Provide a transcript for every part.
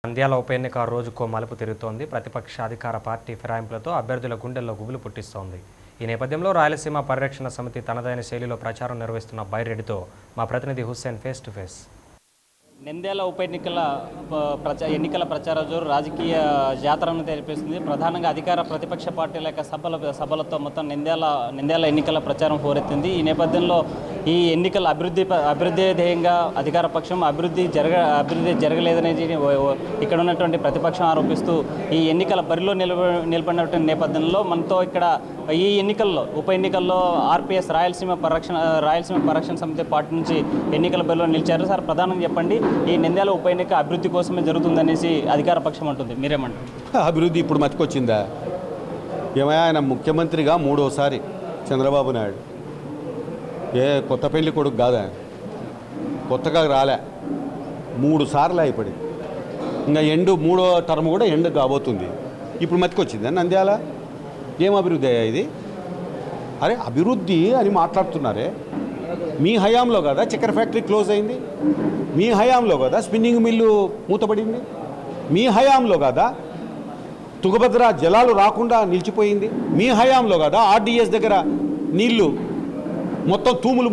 నంద్యాల ఉప ఎన్నిక రోజుకో మలుపు తిరుగుతోంది. ప్రతిపక్ష అధికార పార్టీ ఫిరాయింపులతో అభ్యర్థుల గుండెల్లో గుబులు పుట్టిస్తోంది. ఈ నేపథ్యంలో రాయలసీమ పరిరక్షణ సమితి తనదైన శైలిలో ప్రచారం నిర్వహిస్తున్న బైరెడ్డితో మా ప్రతినిధి Hussain face to face. Nandyal ఉప ఎన్నికల ప్రచార జోరు రాజకీయ జాతరను తెలిపిస్తుంది. ప్రధానంగా అధికార ప్రతిపక్ష పార్టీల యొక్క సభలతో మొత్తం నంద్యాల ఎన్నికల ప్రచారం హోరెత్తింది. ఈ నేపథ్యంలో ఈ ఎన్నికల అభివృద్ధి ధ్యేయంగా అధికార పక్షం అభివృద్ధి జరగలేదనేది ఇక్కడ ఉన్నటువంటి ప్రతిపక్షం ఆరోపిస్తూ ఈ ఎన్నికల బరిలో నిలబడినటువంటి నేపథ్యంలో మనతో ఇక్కడ ఈ ఉప ఎన్నికల్లో ఆర్పీఎస్ రాయలసీమ పరిరక్షణ సమితి పార్టీ నుంచి ఎన్నికల బరిలో నిలిచారు. సార్, ప్రధానంగా చెప్పండి, ఈ నంద్యాల ఉప ఎన్నిక అభివృద్ధి కోసమే జరుగుతుందనేసి అధికార పక్షం అంటుంది, మీరేమంటారు? అభివృద్ధి ఇప్పుడు మతికొచ్చిందా? ఏమయ్యా, ఆయన ముఖ్యమంత్రిగా మూడోసారి చంద్రబాబు నాయుడు కొత్త పెళ్లి కొడుకు కాదా, కొత్తగా రాలే, 3 సార్లు అయిపోయింది. ఇంకా మూడో టర్మ్ కూడా ఎండ్ కాబోతుంది. ఇప్పుడు మతికొచ్చిందా నంద్యాల? ఏం అభివృద్ధి అయ్యా ఇది? అరే, అభివృద్ధి అని మాట్లాడుతున్నారే, మీ హయాంలో కదా చక్కెర ఫ్యాక్టరీ క్లోజ్ అయింది, మీ హయాంలో కదా స్పిన్నింగ్ మిల్లు మూతపడింది, మీ హయాంలో కదా తుంగభద్ర జలాలు రాకుండా నిలిచిపోయింది, మీ హయాంలో కదా ఆర్డీఎస్ దగ్గర నీళ్లు మొత్తం తూములు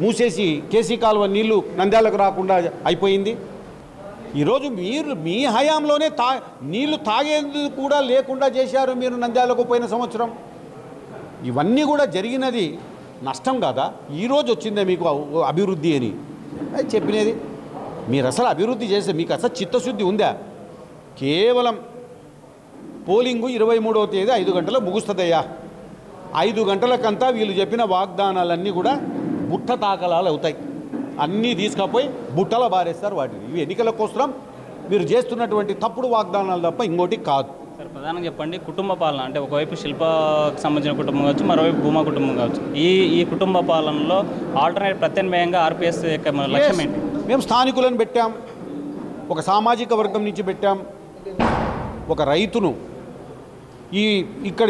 మూసేసి కేసీ కాలువ నీళ్లు నంద్యాలకు రాకుండా అయిపోయింది. ఈరోజు మీ హయాంలోనే నీళ్లు తాగేందుకు కూడా లేకుండా చేశారు మీరు నంద్యాలకు పోయిన సంవత్సరం. ఇవన్నీ కూడా జరిగినది నష్టం కాదా? ఈరోజు వచ్చిందే మీకు అభివృద్ధి అని చెప్పినది. మీరు అసలు అభివృద్ధి చేస్తే మీకు అసలు చిత్తశుద్ధి ఉందా? కేవలం పోలింగు 23వ తేదీ 5 గంటలకు ముగుస్తుందయ్యా. 5 గంటలకంతా వీళ్ళు చెప్పిన వాగ్దానాలన్నీ కూడా బుట్ట తాకలాలు అవుతాయి. అన్నీ తీసుకపోయి బుట్టలో బారేస్తారు వాటిని. ఇవి ఎన్నికల కోసం మీరు చేస్తున్నటువంటి తప్పుడు వాగ్దానాలు తప్ప ఇంకోటి కాదు. సార్, ప్రధానంగా చెప్పండి, కుటుంబ పాలన అంటే ఒకవైపు శిల్పకు సంబంధించిన కుటుంబం కావచ్చు, మరోవైపు భూమా కుటుంబం కావచ్చు, ఈ కుటుంబ పాలనలో ఆల్టర్నేట్ ప్రత్యామ్నాయంగా ఆర్పీఎస్ యొక్క లక్ష్యం ఏంటి? మేము స్థానికులను పెట్టాం, ఒక సామాజిక వర్గం నుంచి పెట్టాం, ఒక రైతును,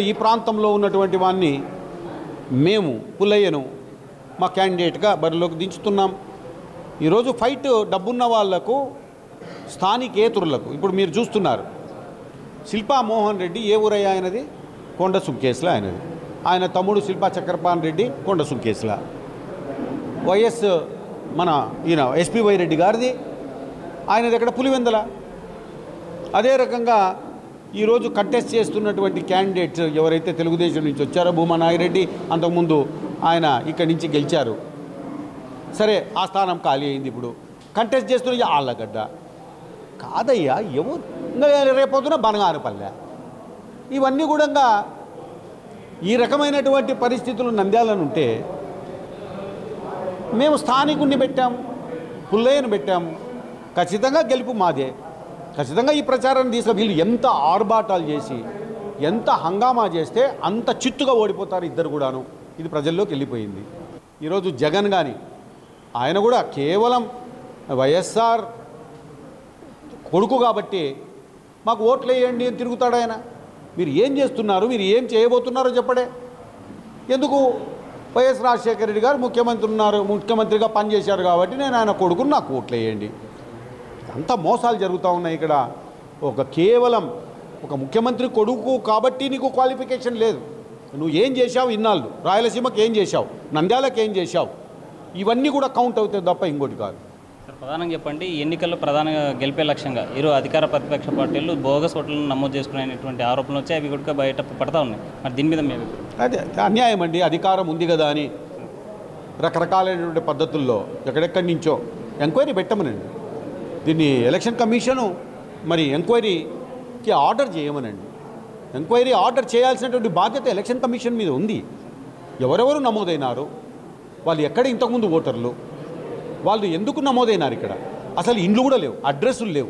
ఈ ప్రాంతంలో ఉన్నటువంటి వాడిని మేము పుల్లయ్యను మా క్యాండిడేట్గా బరిలోకి దించుతున్నాం. ఈరోజు ఫైట్ డబ్బున్న వాళ్లకు, స్థానికేతరులకు. ఇప్పుడు మీరు చూస్తున్నారు, శిల్పా మోహన్ రెడ్డి ఏ ఊరయ్యా ఆయనది? కొండ సుంకేసుల ఆయనది. ఆయన తమ్ముడు శిల్పా చక్రపాణి రెడ్డి కొండ సుంకేసుల. వైఎస్ ఈయన ఎస్పీవై రెడ్డి గారిది, ఆయనది ఎక్కడ? పులివెందల. అదే రకంగా ఈరోజు కంటెస్ట్ చేస్తున్నటువంటి క్యాండిడేట్స్ ఎవరైతే తెలుగుదేశం నుంచి వచ్చారో, భూమా నాగిరెడ్డి, అంతకుముందు ఆయన ఇక్కడి నుంచి గెలిచారు. సరే, ఆ స్థానం ఖాళీ అయింది. ఇప్పుడు కంటెస్ట్ చేస్తున్న ఆళ్ళగడ్డ కాదయ్యా, ఎవరు రేపొద్దున బనగానపల్లె. ఇవన్నీ కూడా ఈ రకమైనటువంటి పరిస్థితులు నంద్యాలనుంటే మేము స్థానికుడిని పెట్టాము, పుల్లయ్యను పెట్టాము, ఖచ్చితంగా గెలుపు మాదే. ఖచ్చితంగా ఈ ప్రచారాన్ని వీళ్ళు ఎంత ఆర్భాటాలు చేసి, ఎంత హంగామా చేస్తే అంత చిత్తుగా ఓడిపోతారు ఇద్దరు కూడాను. ఇది ప్రజల్లోకి వెళ్ళిపోయింది. ఈరోజు జగన్ కానీ, ఆయన కూడా కేవలం వైఎస్ఆర్ కొడుకు కాబట్టి మాకు ఓట్లు వేయండి అని తిరుగుతాడు ఆయన. మీరు ఏం చేస్తున్నారు, మీరు ఏం చేయబోతున్నారో చెప్పడే. ఎందుకు? వైఎస్ రాజశేఖర రెడ్డి గారు ముఖ్యమంత్రిగా పనిచేశారు కాబట్టి నేను ఆయన కొడుకుని నాకు ఓట్లు వేయండి. అంత మోసాలు జరుగుతూ ఉన్నాయి ఇక్కడ. కేవలం ఒక ముఖ్యమంత్రి కొడుకు కాబట్టి నీకు క్వాలిఫికేషన్ లేదు. నువ్వు ఏం చేశావు ఇన్నాళ్ళు? రాయలసీమకి ఏం చేశావు? నంద్యాలకు ఏం చేశావు? ఇవన్నీ కూడా కౌంట్ అవుతాయి తప్ప ఇంకోటి కాదు. సార్, ప్రధానంగా చెప్పండి, ఈ ఎన్నికల్లో ప్రధానంగా గెలిపే లక్ష్యంగా అధికార ప్రతిపక్ష పార్టీలు బోగస్ ఓట్లను నమోదు చేసుకునేటువంటి ఆరోపణలు వచ్చాయి. అవి కూడా బయట పడతా ఉన్నాయి. మరి దీని మీద మేము అదే అన్యాయం అండి. అధికారం ఉంది కదా అని రకరకాలైనటువంటి పద్ధతుల్లో ఎక్కడెక్కడి నుంచో ఎంక్వైరీ పెట్టమనండి. దీన్ని ఎలక్షన్ కమిషను ఎంక్వైరీకి ఆర్డర్ చేయమనండి. ఎంక్వైరీ ఆర్డర్ చేయాల్సినటువంటి బాధ్యత ఎలక్షన్ కమిషన్ మీద ఉంది. ఎవరెవరు నమోదైనారు, వాళ్ళు ఎక్కడ ఇంతకుముందు ఓటర్లు, వాళ్ళు ఎందుకు నమోదైనారు, ఇక్కడ అసలు ఇండ్లు కూడా లేవు, అడ్రస్సులు లేవు,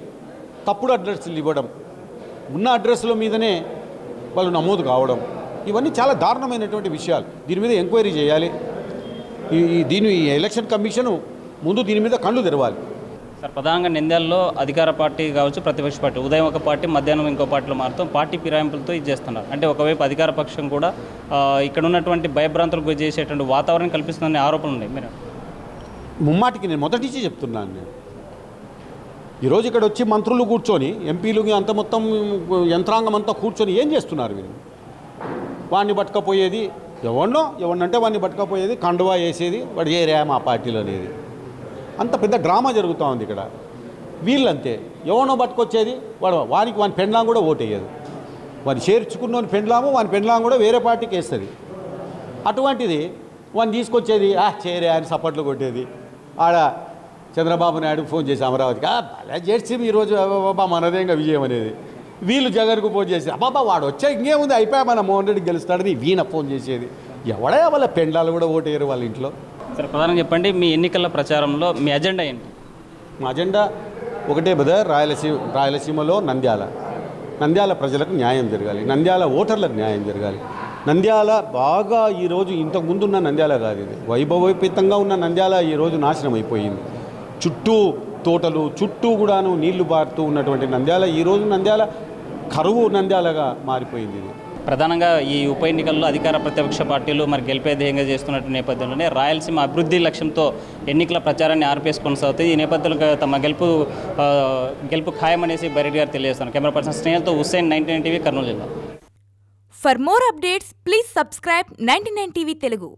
తప్పుడు అడ్రస్సులు ఇవ్వడం, ఉన్న అడ్రస్ల మీదనే వాళ్ళు నమోదు కావడం, ఇవన్నీ చాలా దారుణమైనటువంటి విషయాలు. దీని మీద ఎంక్వైరీ చేయాలి. ఈ ఎలక్షన్ కమిషను ముందు దీని మీద కళ్ళు తెరవాలి. సార్, ప్రధానంగా నంద్యాలలో అధికార పార్టీ కావచ్చు, ప్రతిపక్ష పార్టీ ఉదయం ఒక పార్టీ, మధ్యాహ్నం ఇంకో పార్టీలో మారుతాం, పార్టీ ఫిరాయింపులతో ఇది చేస్తున్నారు. అంటే ఒకవైపు అధికార పక్షం కూడా ఇక్కడ ఉన్నటువంటి భయభ్రాంతులకు గురి చేసేటువంటి వాతావరణం కల్పిస్తుందనే ఆరోపణలు ఉన్నాయి. మీరు ముమ్మాటికి నేను మొదటి నుంచి చెప్తున్నాను. ఈరోజు ఇక్కడ వచ్చి మంత్రులు కూర్చొని ఎంపీలు అంత మొత్తం యంత్రాంగం అంతా కూర్చొని ఏం చేస్తున్నారు వీళ్ళు? వాడిని పట్టుకపోయేది ఎవరినంటే వాడిని పట్టుకపోయేది, కండువా వేసేది, వాడు ఏరియా మా పార్టీలో అనేది అంత పెద్ద డ్రామా జరుగుతూ ఉంది ఇక్కడ. వీళ్ళంతే ఎవరినో పట్టుకొచ్చేది, వాని పెండ్లాం కూడా ఓటేయదు, వాడిని చేర్చుకున్న పెండ్లాము వాని పెండ్లాం కూడా వేరే పార్టీకి వేస్తుంది. అటువంటిది వాడిని తీసుకొచ్చేది చేరే అని సపోర్ట్లు కొట్టేది. ఆడ చంద్రబాబు నాయుడుకు ఫోన్ చేసి అమరావతికి భలే చేర్చి ఈరోజు బాబా మనదేంగా విజయం అనేది. వీళ్ళు జగన్కు ఫోన్ చేసి అబ్బాబా వాడు వచ్చా ఇంకేముంది అయిపోయా మన మోహన్ రెడ్డి గెలుస్తాడని వీణ ఫోన్ చేసేది. ఎవడే వాళ్ళ పెండ్లాలు కూడా ఓటేయరు వాళ్ళ ఇంట్లో. సరే, ప్రధానంగా చెప్పండి, మీ ఎన్నికల ప్రచారంలో మీ అజెండా ఏంటి? మా అజెండా ఒకటే బ్రదర్, రాయలసీమలో నంద్యాల ప్రజలకు న్యాయం జరగాలి, నంద్యాల ఓటర్లకు న్యాయం జరగాలి. నంద్యాల బాగా ఈరోజు ఇంతకుముందున్న నంద్యాల కాదు, ఇది వైభవోపేతంగా ఉన్న నంద్యాల ఈరోజు నాశనం అయిపోయింది. చుట్టూ తోటలు, చుట్టూ కూడాను నీళ్లు బారుతూ ఉన్నటువంటి నంద్యాల ఈరోజు కరువు నంద్యాలగా మారిపోయింది. ఇది ప్రధానంగా ఈ ఉప ఎన్నికల్లో అధికార ప్రతిపక్ష పార్టీలు మరి గెలిపే ధ్యేయంగా చేస్తున్నట్టు నేపథ్యంలోనే రాయలసీమ అభివృద్ధి లక్ష్యంతో ఎన్నికల ప్రచారాన్ని ఆర్పేసి కొనసాగుతుంది. ఈ నేపథ్యంలో తమ గెలుపు ఖాయమనేసి బైరెడ్డి గారు తెలియజేస్తున్నారు. కెమెరా పర్సన్ స్నేహంతో హుస్సేన్, 99 టీవీ, కర్నూలు జిల్లా. For more updates, please subscribe 99 TV Telugu.